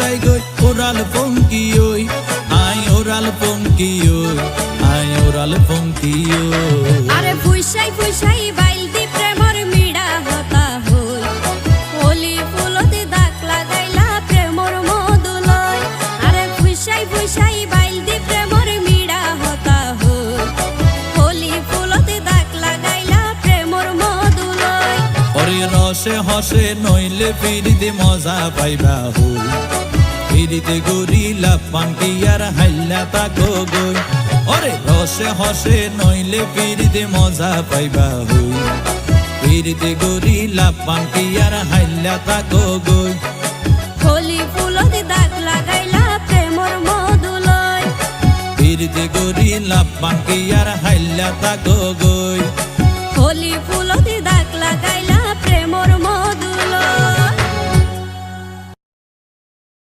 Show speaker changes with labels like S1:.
S1: যায় গই ওরাল পঙ্কি ওই আই ওরাল পঙ্কি ওই আই ওরাল পঙ্কি ওই
S2: আরে ফুইসাই ফুইসাই বাইল দি প্রেমর মিড়া হতা হই হোলি ফুলতে দাগ লাগাইলা প্রেমর মধুলয় আরে ফুইসাই ফুইসাই বাইল দি প্রেমর মিড়া হতা হই হোলি ফুলতে দাগ লাগাইলা প্রেমর মধুলয়
S1: ওরে রসে হসে নইলে ফিরিতে মজা পাইবা হই ফিরিতে গরিলা পান্টি আর হাইলা তাকো গই ওরে রসে হসে নইলে ফিরিতে মজা পাইবা হই ফিরিতে গরিলা পান্টি আর হাইলা তাকো গই
S2: হোলি ফুলতে দাগ লাগাইলা প্রেমর মধুলয়
S1: ফিরিতে গরিলা পান্টি আর হাইলা তাকো গই